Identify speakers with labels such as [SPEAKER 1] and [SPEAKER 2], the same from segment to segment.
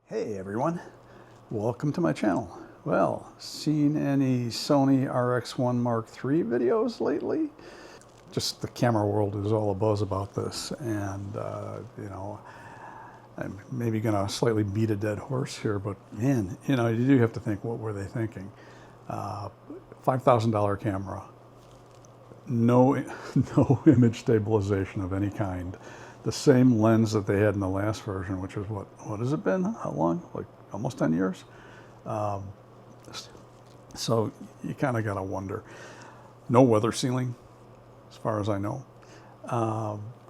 [SPEAKER 1] Hey everyone, welcome to my channel. Well, seen any Sony RX1 Mark III videos lately? Just the camera world is all abuzz about this, and I'm maybe gonna slightly beat a dead horse here, but man, you do have to think, what were they thinking? $5,000 camera, no image stabilization of any kind. The same lens that they had in the last version, which was what has it been? How long? Like almost 10 years? So you kind of got to wonder. No weather sealing, as far as I know.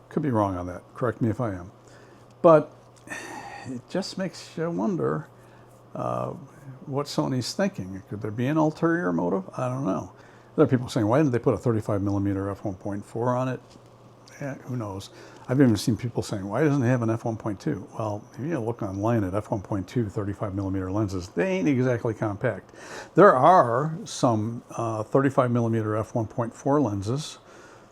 [SPEAKER 1] Could be wrong on that. Correct me if I am. But it just makes you wonder what Sony's thinking. Could there be an ulterior motive? I don't know. There are people saying, why didn't they put a 35mm f1.4 on it? Yeah, who knows? I've even seen people saying, why doesn't it have an f1.2? Well, if you look online at f1.2 35mm lenses, they ain't exactly compact. There are some 35mm f1.4 lenses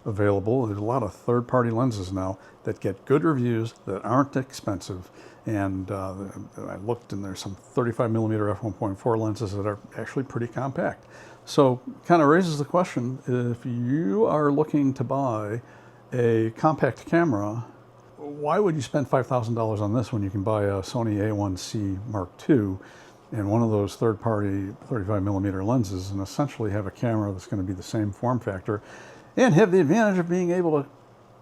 [SPEAKER 1] available. There's a lot of third-party lenses now that get good reviews, that aren't expensive. And I looked, and there's some 35mm f1.4 lenses that are actually pretty compact. So kind of raises the question, if you are looking to buy a compact camera, why would you spend $5,000 on this when you can buy a Sony A1C Mark II and one of those third-party 35mm lenses and essentially have a camera that's going to be the same form factor and have the advantage of being able to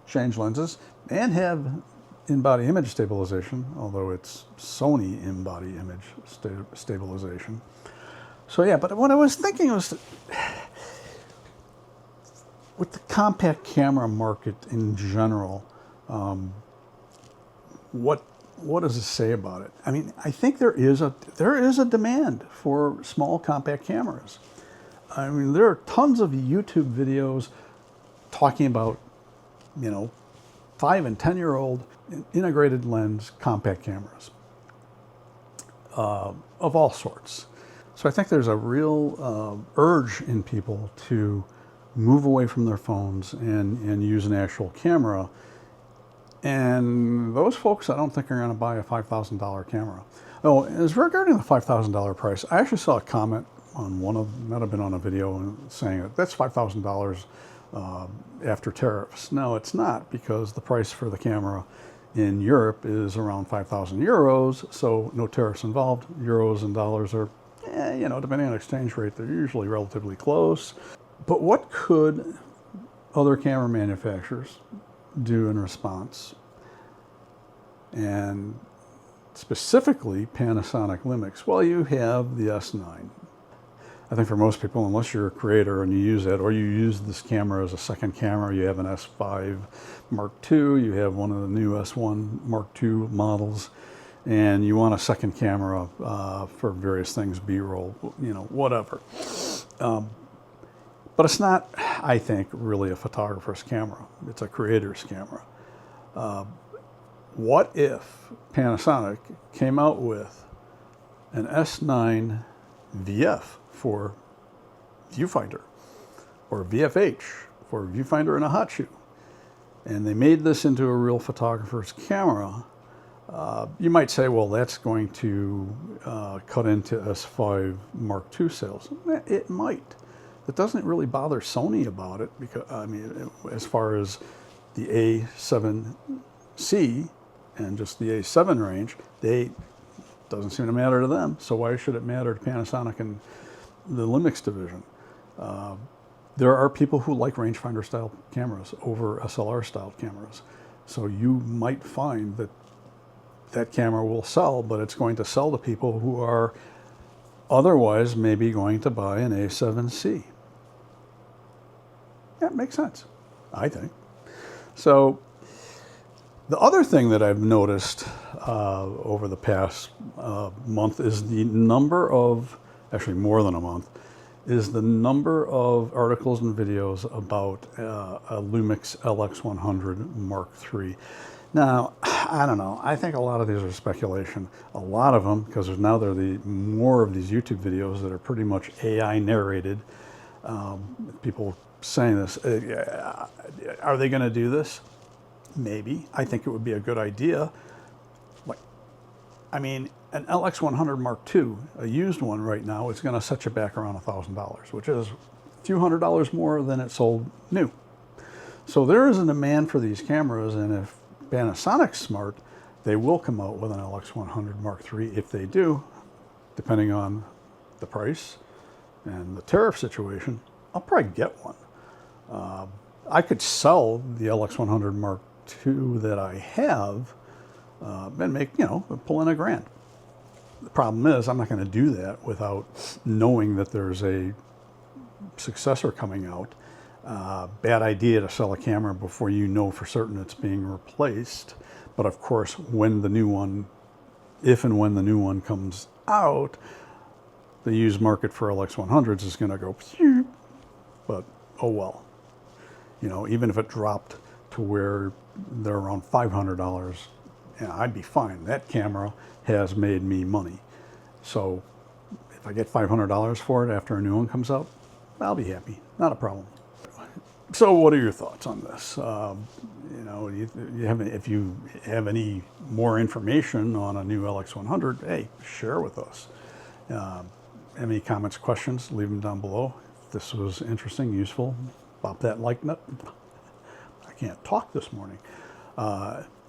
[SPEAKER 1] change lenses and have in-body image stabilization, although it's Sony in-body image stabilization. So yeah, but what I was thinking was with the compact camera market in general, what does it say about it? I mean, I think there is a demand for small compact cameras. I mean, there are tons of YouTube videos talking about, 5 and 10-year-old integrated lens compact cameras of all sorts. So I think there's a real urge in people to move away from their phones and use an actual camera. And those folks, I don't think are going to buy a $5,000 camera. Oh, as regarding the $5,000 price, I actually saw a comment on might have been on a video, saying that that's $5,000 after tariffs. No, it's not, because the price for the camera in Europe is around 5,000 euros, so no tariffs involved. Euros and dollars are, depending on exchange rate, they're usually relatively close. But what could other camera manufacturers do in response? And specifically Panasonic Lumix. Well, you have the S9. I think for most people, unless you're a creator and you use it, or you use this camera as a second camera, you have an S5 Mark II, you have one of the new S1 Mark II models, and you want a second camera for various things, B-roll, whatever. But it's not, I think, really a photographer's camera. It's a creator's camera. What if Panasonic came out with an S9 VF for viewfinder, or VFH for viewfinder and a hot shoe, and they made this into a real photographer's camera? You might say, well, that's going to cut into S5 Mark II sales. It might. It doesn't really bother Sony about it, because, I mean, as far as the A7C and just the A7 range, doesn't seem to matter to them. So why should it matter to Panasonic and the Lumix division? There are people who like rangefinder style cameras over SLR style cameras. So you might find that that camera will sell, but it's going to sell to people who are otherwise maybe going to buy an A7C. That makes sense, I think. So the other thing that I've noticed over the past month is the number of, actually more than a month, is the number of articles and videos about a Lumix LX100 Mark III. Now, I don't know. I think a lot of these are speculation. A lot of them, because there are more of these YouTube videos that are pretty much AI narrated. People saying this. Are they going to do this? Maybe. I think it would be a good idea. I mean, an LX100 Mark II, a used one right now, is going to set you back around $1,000, which is a few $100s more than it sold new. So there is a demand for these cameras, and if Panasonic's smart, they will come out with an LX100 Mark III. If they do, depending on the price and the tariff situation, I'll probably get one. I could sell the LX100 Mark II that I have and make, pull in $1,000. The problem is I'm not going to do that without knowing that there's a successor coming out. Bad idea to sell a camera before you know for certain it's being replaced. But of course, when the new one, if and when the new one comes out, the used market for LX100s is going to go, but oh well. Even if it dropped to where they're around $500, I'd be fine. That camera has made me money. So if I get $500 for it after a new one comes out, I'll be happy. Not a problem. So what are your thoughts on this? If you have any more information on a new LX100, hey, share with us. Any comments, questions, leave them down below. If this was interesting, useful, pop that like button. I can't talk this morning.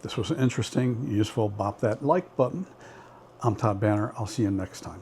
[SPEAKER 1] This was interesting, useful, bop that like button. I'm Todd Banner. I'll see you next time.